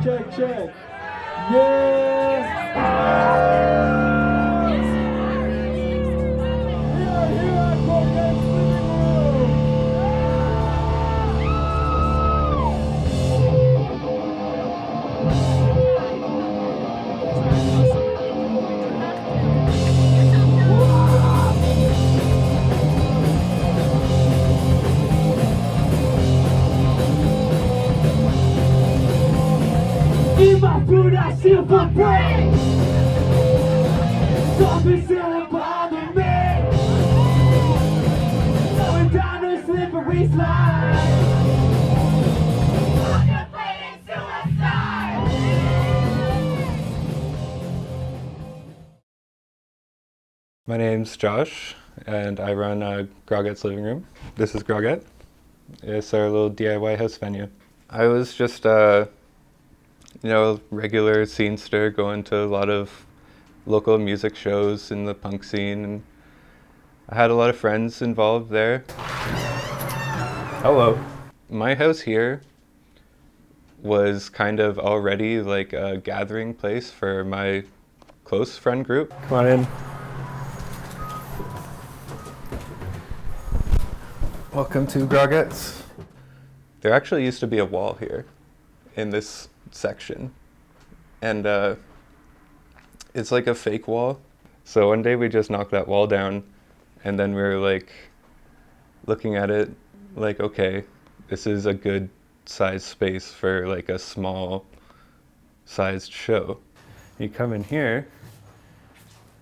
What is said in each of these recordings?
check. Yeah! Here at Grogette's living room! Immatura silver break. Something's still bothering me. Going down a slippery slide. Contemplating suicide. My name's Josh, and I run Grogette's living room. This is Grogette. It's our little DIY house venue. I was just regular scenester, going to a lot of local music shows in the punk scene, and I had a lot of friends involved there. Hello. My house here was kind of already like a gathering place for my close friend group. Come on in. Welcome to Grogette's. There actually used to be a wall here in this section, and it's like a fake wall. So one day we just knocked that wall down, and then we were like looking at it like, okay, this is a good sized space for like a small sized show. You come in here,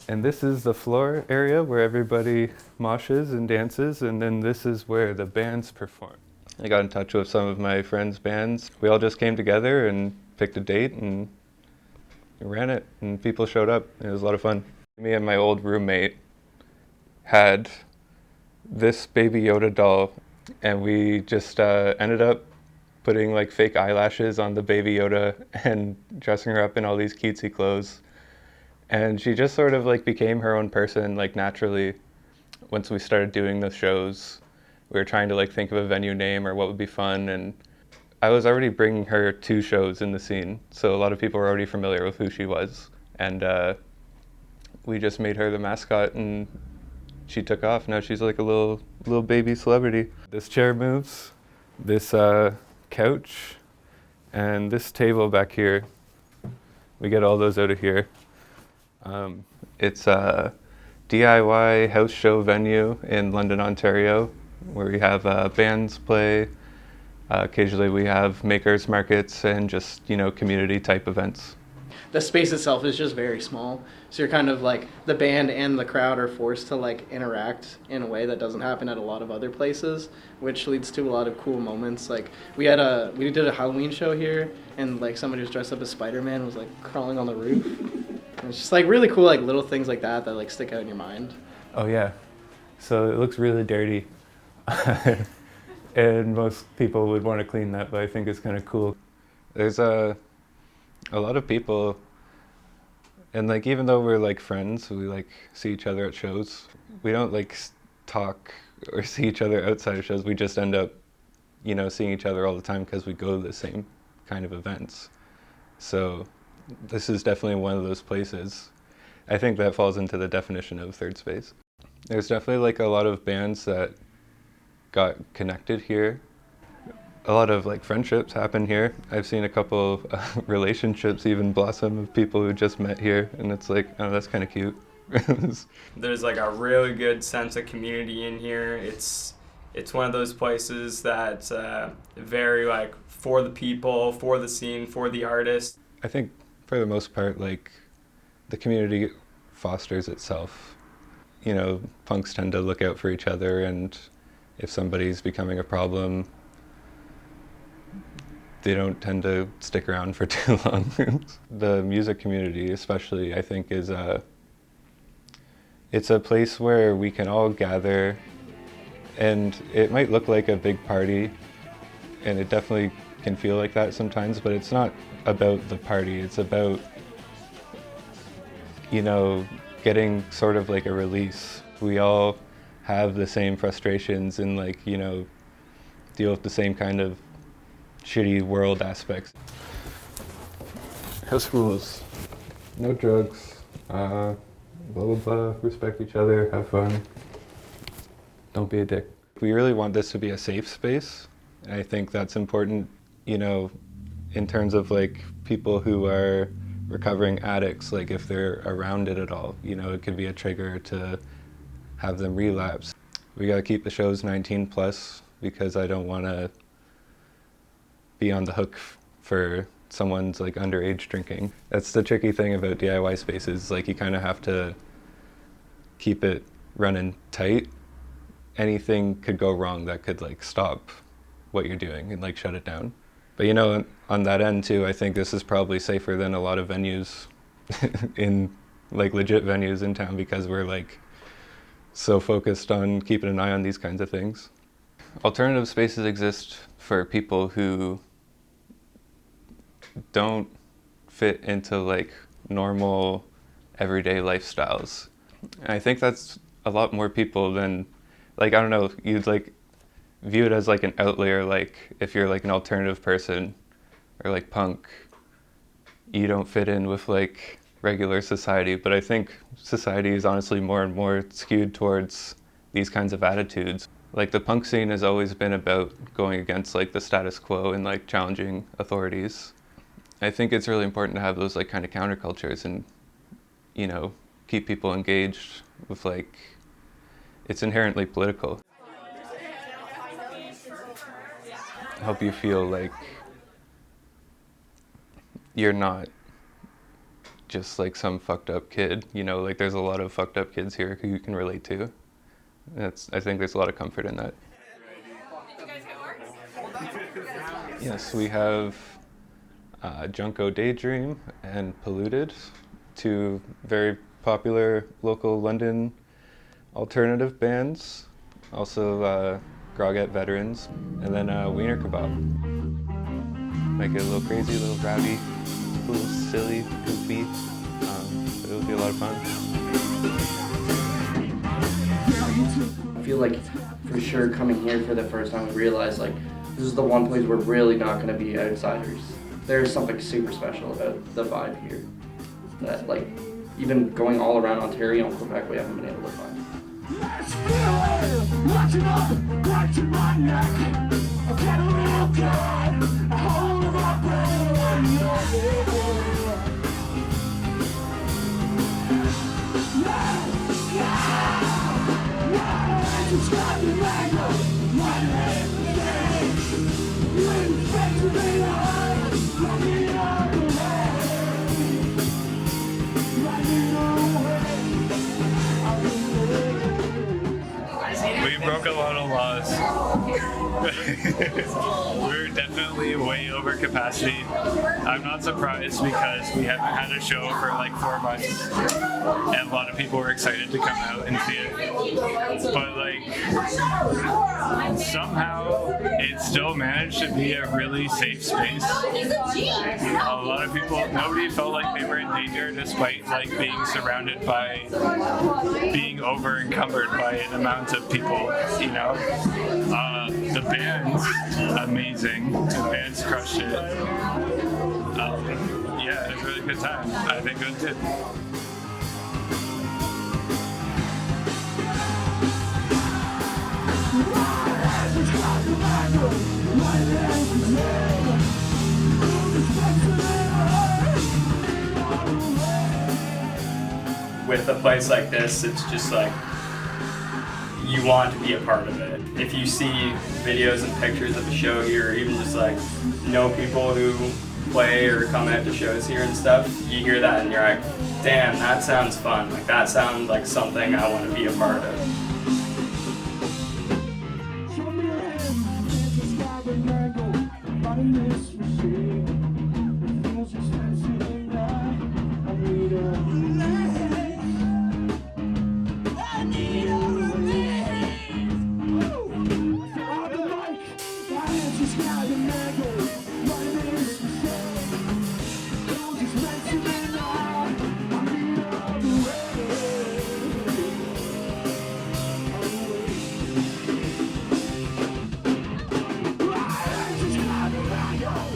and this is the floor area where everybody moshes and dances, and then this is where the bands perform. I got in touch with some of my friends' bands. We all just came together and picked a date and ran it, and people showed up. It was a lot of fun. Me and my old roommate had this Baby Yoda doll, and we just ended up putting like fake eyelashes on the Baby Yoda and dressing her up in all these cutesy clothes. And she just sort of like became her own person, like naturally. Once we started doing the shows, we were trying to like think of a venue name or what would be fun, and I was already bringing her to shows in the scene, so a lot of people were already familiar with who she was, and we just made her the mascot, and she took off. Now she's like a little baby celebrity. This chair moves, this couch, and this table back here. We get all those out of here. It's a DIY house show venue in London, Ontario, where we have bands play. Occasionally we have makers markets and just, community type events. The space itself is just very small, so you're kind of like, the band and the crowd are forced to like interact in a way that doesn't happen at a lot of other places, which leads to a lot of cool moments. Like we did a Halloween show here, and like somebody who's dressed up as Spider-Man was like crawling on the roof. And it's just like really cool, like little things like that like stick out in your mind. Oh yeah, so it looks really dirty. And most people would want to clean that, but I think it's kind of cool. There's a lot of people, and like even though we're like friends, we like see each other at shows. We don't like talk or see each other outside of shows. We just end up, seeing each other all the time because we go to the same kind of events. So this is definitely one of those places. I think that falls into the definition of third space. There's definitely like a lot of bands that got connected here. A lot of like friendships happen here. I've seen a couple of relationships even blossom of people who just met here, and it's like, oh, that's kind of cute. There's like a really good sense of community in here. It's one of those places that's very like for the people, for the scene, for the artist. I think for the most part, like the community fosters itself. Punks tend to look out for each other, and if somebody's becoming a problem, they don't tend to stick around for too long. The music community especially, I think, is it's a place where we can all gather, and it might look like a big party, and it definitely can feel like that sometimes, but it's not about the party. It's about, getting sort of like a release. We all have the same frustrations and like, deal with the same kind of shitty world aspects. How's schools? No drugs. Blah, blah, blah. Respect each other. Have fun. Don't be a dick. We really want this to be a safe space. I think that's important, you know, in terms of like people who are recovering addicts, like if they're around it at all, you know, it could be a trigger to have them relapse. We gotta keep the shows 19 plus because I don't wanna be on the hook for someone's like underage drinking. That's the tricky thing about DIY spaces, like you kind of have to keep it running tight. Anything could go wrong that could like stop what you're doing and like shut it down. But you know, on that end too, I think this is probably safer than a lot of venues in like legit venues in town because we're like so focused on keeping an eye on these kinds of things. Alternative spaces exist for people who don't fit into like normal everyday lifestyles. And I think that's a lot more people than, like, I don't know, you'd like view it as like an outlier, like if you're like an alternative person or like punk, you don't fit in with like regular society. But I think society is honestly more and more skewed towards these kinds of attitudes. Like the punk scene has always been about going against like the status quo and like challenging authorities. I think it's really important to have those like kind of countercultures and, you know, keep people engaged with like, it's inherently political. Help you feel like you're not just like some fucked up kid, you know, like there's a lot of fucked up kids here who you can relate to. I think there's a lot of comfort in that. Yes, we have Junko Daydream and Polluted, two very popular local London alternative bands. Also Grogette veterans, and then Wiener Kebab. Might get a little crazy, a little rowdy, a little silly, goofy, but it'll be a lot of fun. I feel like for sure coming here for the first time we realized like this is the one place we're really not going to be outsiders. There's something super special about the vibe here that like even going all around Ontario and Quebec we haven't been able to find. Let's feel it, watching up, right to my neck. I've got a real good, a hold of my brain. It's got me like my name is James. You ain't expect to be alive, let me know the way. Let me know the way. We broke a lot of laws. We're definitely way over capacity. I'm not surprised because we haven't had a show for like 4 months and a lot of people were excited to come out and see it. But like somehow it still managed to be a really safe space. A lot of people, nobody felt like they were in danger despite like being surrounded by, being over encumbered by an amount of people, you know. The band's amazing. The band's crushed it. Yeah, it was a really good time. I think it was good. With a place like this, it's just like you want to be a part of it. If you see videos and pictures of the show here, or even just like know people who play or come out to shows here and stuff, you hear that and you're like, damn, that sounds fun. Like that sounds like something I want to be a part of.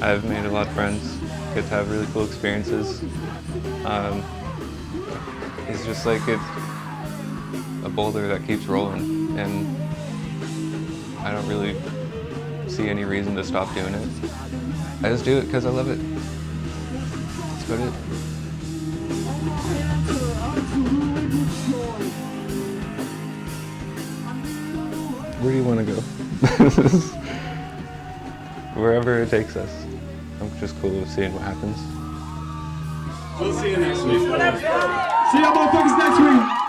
I've made a lot of friends get to have really cool experiences. It's just like it's a boulder that keeps rolling, and I don't really see any reason to stop doing it. I just do it because I love it. That's about it. Where do you want to go? Wherever it takes us. I'm just cool with seeing what happens. We'll see you next week. See y'all motherfuckers next week.